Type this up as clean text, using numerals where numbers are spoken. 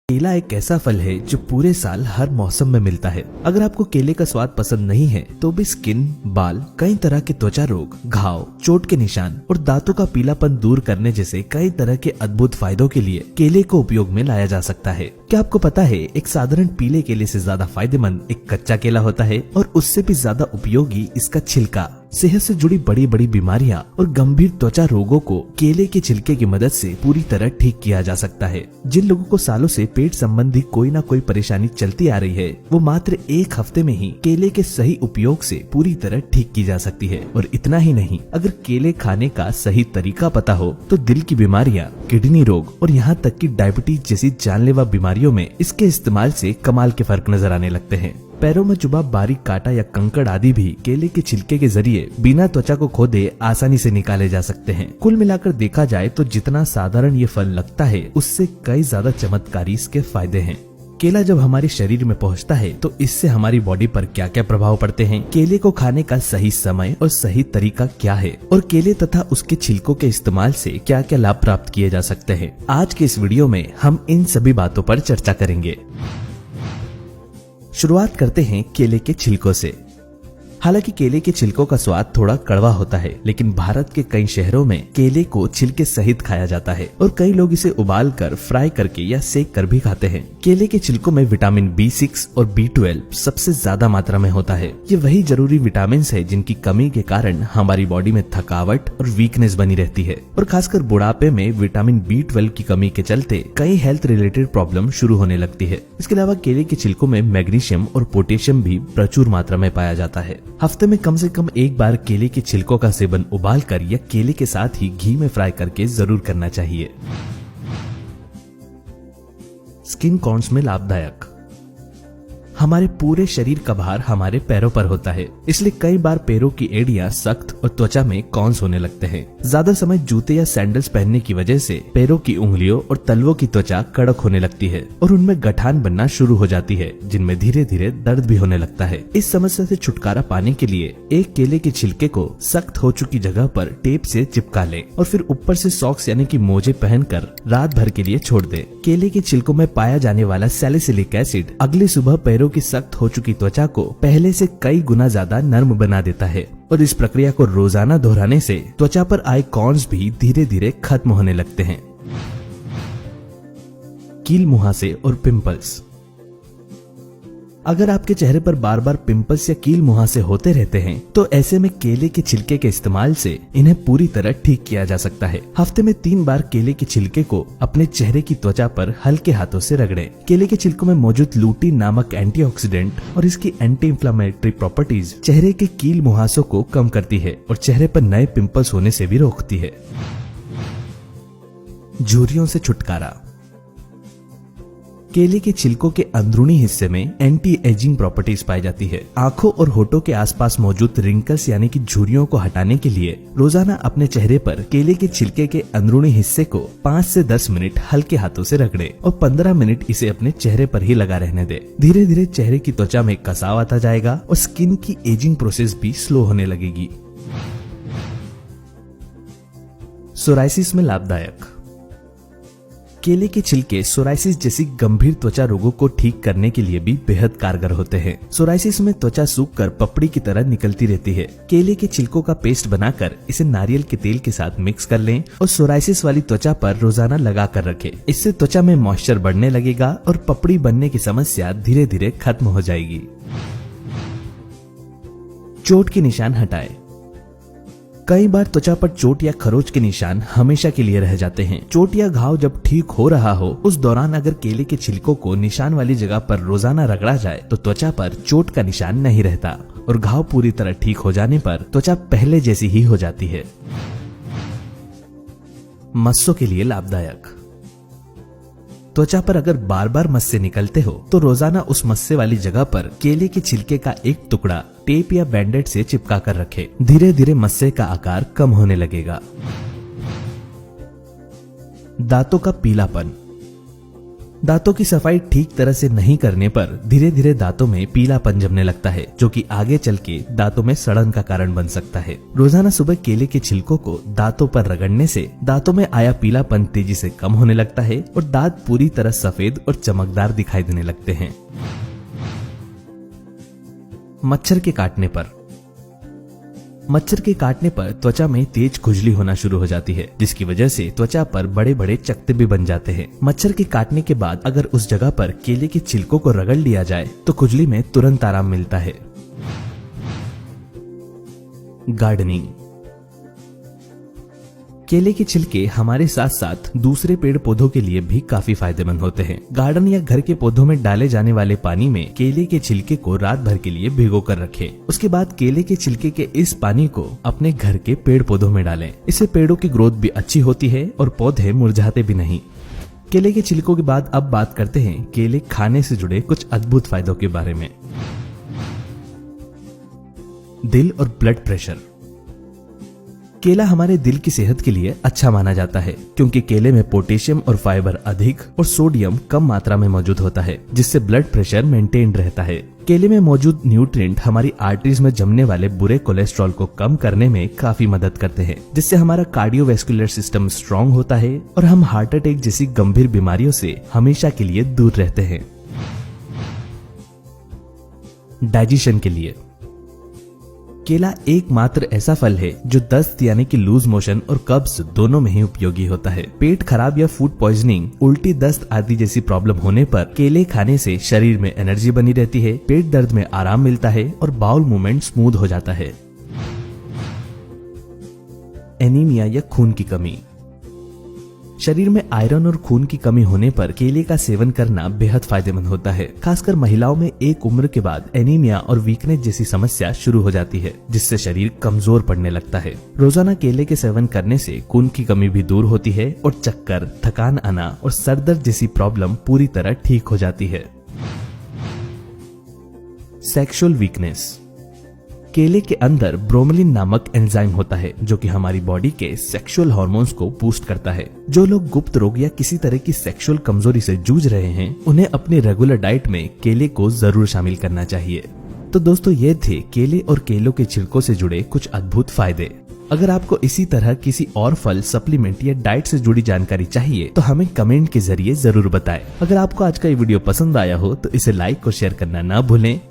केला एक ऐसा फल है जो पूरे साल हर मौसम में मिलता है। अगर आपको केले का स्वाद पसंद नहीं है तो भी स्किन, बाल, कई तरह के त्वचा रोग, घाव, चोट के निशान और दांतों का पीलापन दूर करने जैसे कई तरह के अद्भुत फायदों के लिए केले को उपयोग में लाया जा सकता है। क्या आपको पता है एक साधारण पीले केले से ज्यादा फायदेमंद एक कच्चा केला होता है और उससे भी ज्यादा उपयोगी इसका छिलका। सेहत से जुड़ी बड़ी बड़ी बीमारियां और गंभीर त्वचा रोगों को केले के छिलके की मदद से पूरी तरह ठीक किया जा सकता है। जिन लोगों को सालों से पेट संबंधी कोई ना कोई परेशानी चलती आ रही है वो मात्र एक हफ्ते में ही केले के सही उपयोग से पूरी तरह ठीक की जा सकती है। और इतना ही नहीं, अगर केले खाने का सही तरीका पता हो तो दिल की बीमारियां, किडनी रोग और यहाँ तक कि डायबिटीज जैसी जानलेवा बीमारियों में इसके इस्तेमाल से कमाल के फर्क नजर आने लगते हैं। पैरों में चुभा बारीक कांटा या कंकड़ आदि भी केले के छिलके के जरिए बिना त्वचा को खोदे आसानी से निकाले जा सकते हैं। कुल मिलाकर देखा जाए तो जितना साधारण ये फल लगता है उससे कई ज्यादा चमत्कारी इसके फायदे हैं। केला जब हमारे शरीर में पहुंचता है तो इससे हमारी बॉडी पर क्या क्या प्रभाव पड़ते हैं, केले को खाने का सही समय और सही तरीका क्या है और केले तथा उसके छिलकों के इस्तेमाल से क्या क्या लाभ प्राप्त किए जा सकते हैं, आज के इस वीडियो में हम इन सभी बातों पर चर्चा करेंगे। शुरुआत करते हैं केले के छिलकों से। हालांकि केले के छिलकों का स्वाद थोड़ा कड़वा होता है, लेकिन भारत के कई शहरों में केले को छिलके सहित खाया जाता है और कई लोग इसे उबाल कर, फ्राई करके या सेक कर भी खाते हैं। केले के छिलकों में विटामिन B6 और B12 सबसे ज्यादा मात्रा में होता है। ये वही जरूरी विटामिन है जिनकी कमी के कारण हमारी बॉडी में थकावट और वीकनेस बनी रहती है और खासकर बुढ़ापे में विटामिन B12 की कमी के चलते कई हेल्थ रिलेटेड प्रॉब्लम शुरू होने लगती है। इसके अलावा केले के छिलकों में मैग्नीशियम और पोटेशियम भी प्रचुर मात्रा में पाया जाता है। हफ्ते में कम से कम एक बार केले के छिलकों का सेवन उबालकर या केले के साथ ही घी में फ्राई करके जरूर करना चाहिए। स्किन कॉर्न्स में लाभदायक। हमारे पूरे शरीर का भार हमारे पैरों पर होता है, इसलिए कई बार पैरों की एड़ियां सख्त और त्वचा में कॉर्न्स होने लगते हैं। ज्यादा समय जूते या सैंडल्स पहनने की वजह से पैरों की उंगलियों और तलवों की त्वचा कड़क होने लगती है और उनमें गठान बनना शुरू हो जाती है, जिनमें धीरे धीरे दर्द भी होने लगता है। इस समस्या से छुटकारा पाने के लिए एक केले के छिलके को सख्त हो चुकी जगह पर टेप से चिपका ले और फिर ऊपर से सॉक्स यानी कि मोजे पहनकर रात भर के लिए छोड़ दे। केले के छिलकों में पाया जाने वाला सैलिसिलिक एसिड अगली सुबह पैरों की सख्त हो चुकी त्वचा को पहले से कई गुना ज्यादा नर्म बना देता है और इस प्रक्रिया को रोजाना दोहराने से त्वचा पर आए कॉर्न्स भी धीरे धीरे खत्म होने लगते हैं। कील मुहासे और पिंपल्स। अगर आपके चेहरे पर बार बार पिंपल्स या कील मुहासे होते रहते हैं तो ऐसे में केले के छिलके के इस्तेमाल से इन्हें पूरी तरह ठीक किया जा सकता है। हफ्ते में 3 बार केले के छिलके को अपने चेहरे की त्वचा पर हल्के हाथों से रगड़ें। केले के छिलकों में मौजूद लूटीन नामक एंटीऑक्सीडेंट और इसकी एंटी इंफ्लेमेटरी प्रॉपर्टीज चेहरे के कील मुहासों को कम करती है और चेहरे पर नए पिंपल्स होने से भी रोकती है। झुर्रियों से छुटकारा। केले के छिलकों के अंदरूनी हिस्से में एंटी एजिंग प्रॉपर्टीज पाई जाती है। आंखों और होठों के आसपास मौजूद रिंकल्स यानी कि झुर्रियों को हटाने के लिए रोजाना अपने चेहरे पर केले के छिलके के अंदरूनी हिस्से को 5 से 10 मिनट हल्के हाथों से रगड़े और 15 मिनट इसे अपने चेहरे पर ही लगा रहने दे। धीरे धीरे चेहरे की त्वचा में कसाव आता जाएगा और स्किन की एजिंग प्रोसेस भी स्लो होने लगेगी। सोराइसिस में लाभदायक। केले के छिलके सोराइसिस जैसी गंभीर त्वचा रोगों को ठीक करने के लिए भी बेहद कारगर होते हैं। सोराइसिस में त्वचा सूखकर पपड़ी की तरह निकलती रहती है। केले के छिलकों का पेस्ट बनाकर इसे नारियल के तेल के साथ मिक्स कर लें और सोराइसिस वाली त्वचा पर रोजाना लगा कर रखें। इससे त्वचा में मॉइस्चर बढ़ने लगेगा और पपड़ी बनने की समस्या धीरे धीरे खत्म हो जाएगी। चोट के निशान हटाए। कई बार त्वचा पर चोट या खरोच के निशान हमेशा के लिए रह जाते हैं। चोट या घाव जब ठीक हो रहा हो उस दौरान अगर केले के छिलकों को निशान वाली जगह पर रोजाना रगड़ा जाए तो त्वचा पर चोट का निशान नहीं रहता और घाव पूरी तरह ठीक हो जाने पर त्वचा पहले जैसी ही हो जाती है। मस्सों के लिए लाभदायक। त्वचा पर अगर बार बार मस्से निकलते हो तो रोजाना उस मस्से वाली जगह पर केले के छिलके का एक टुकड़ा टेप या बैंडेड से चिपका कर रखें। धीरे धीरे मस्से का आकार कम होने लगेगा। दांतों का पीलापन। दांतों की सफाई ठीक तरह से नहीं करने पर धीरे धीरे दांतों में पीलापन जमने लगता है, जो कि आगे चल के दांतों में सड़न का कारण बन सकता है। रोजाना सुबह केले के छिलकों को दांतों पर रगड़ने से दांतों में आया पीलापन तेजी से कम होने लगता है और दांत पूरी तरह सफेद और चमकदार दिखाई देने लगते हैं। मच्छर के काटने पर त्वचा में तेज खुजली होना शुरू हो जाती है, जिसकी वजह से त्वचा पर बड़े बड़े चकत्ते भी बन जाते हैं। मच्छर के काटने के बाद अगर उस जगह पर केले के छिलकों को रगड़ लिया जाए तो खुजली में तुरंत आराम मिलता है। गार्डनिंग। केले के छिलके हमारे साथ साथ दूसरे पेड़ पौधों के लिए भी काफी फायदेमंद होते हैं। गार्डन या घर के पौधों में डाले जाने वाले पानी में केले के छिलके को रात भर के लिए भिगो कर रखें। उसके बाद केले के छिलके के इस पानी को अपने घर के पेड़ पौधों में डालें। इससे पेड़ों की ग्रोथ भी अच्छी होती है और पौधे मुरझाते भी नहीं। केले के छिलकों के बाद अब बात करते हैं केले खाने से जुड़े कुछ अद्भुत फायदों के बारे में। दिल और ब्लड प्रेशर। केला हमारे दिल की सेहत के लिए अच्छा माना जाता है, क्योंकि केले में पोटेशियम और फाइबर अधिक और सोडियम कम मात्रा में मौजूद होता है, जिससे ब्लड प्रेशर मेंटेन रहता है। केले में मौजूद न्यूट्रिएंट हमारी आर्टरीज में जमने वाले बुरे कोलेस्ट्रॉल को कम करने में काफी मदद करते हैं, जिससे हमारा कार्डियोवैस्कुलर सिस्टम स्ट्रांग होता है और हम हार्ट अटैक जैसी गंभीर बीमारियों से हमेशा के लिए दूर रहते हैं। डाइजेशन के लिए केला एकमात्र ऐसा फल है जो दस्त यानी कि लूज मोशन और कब्ज दोनों में ही उपयोगी होता है। पेट खराब या फूड पॉइजनिंग, उल्टी, दस्त आदि जैसी प्रॉब्लम होने पर केले खाने से शरीर में एनर्जी बनी रहती है, पेट दर्द में आराम मिलता है और बाउल मूवमेंट स्मूथ हो जाता है। एनीमिया या खून की कमी। शरीर में आयरन और खून की कमी होने पर केले का सेवन करना बेहद फायदेमंद होता है। खासकर महिलाओं में एक उम्र के बाद एनीमिया और वीकनेस जैसी समस्या शुरू हो जाती है, जिससे शरीर कमजोर पड़ने लगता है। रोजाना केले के सेवन करने से खून की कमी भी दूर होती है और चक्कर, थकान आना और सर दर्द जैसी प्रॉब्लम पूरी तरह ठीक हो जाती है। Sexual weakness. केले के अंदर ब्रोमेलिन नामक एंजाइम होता है, जो कि हमारी बॉडी के सेक्सुअल हार्मोन्स को बूस्ट करता है। जो लोग गुप्त रोग या किसी तरह की सेक्सुअल कमजोरी से जूझ रहे हैं, उन्हें अपनी रेगुलर डाइट में केले को जरूर शामिल करना चाहिए। तो दोस्तों, ये थे केले और केलों के छिलकों से जुड़े कुछ अद्भुत फायदे। अगर आपको इसी तरह किसी और फल, सप्लीमेंट या डाइट से जुड़ी जानकारी चाहिए तो हमें कमेंट के जरिए जरूर बताएं। अगर आपको आज का ये वीडियो पसंद आया हो तो इसे लाइक और शेयर करना ना भूलें।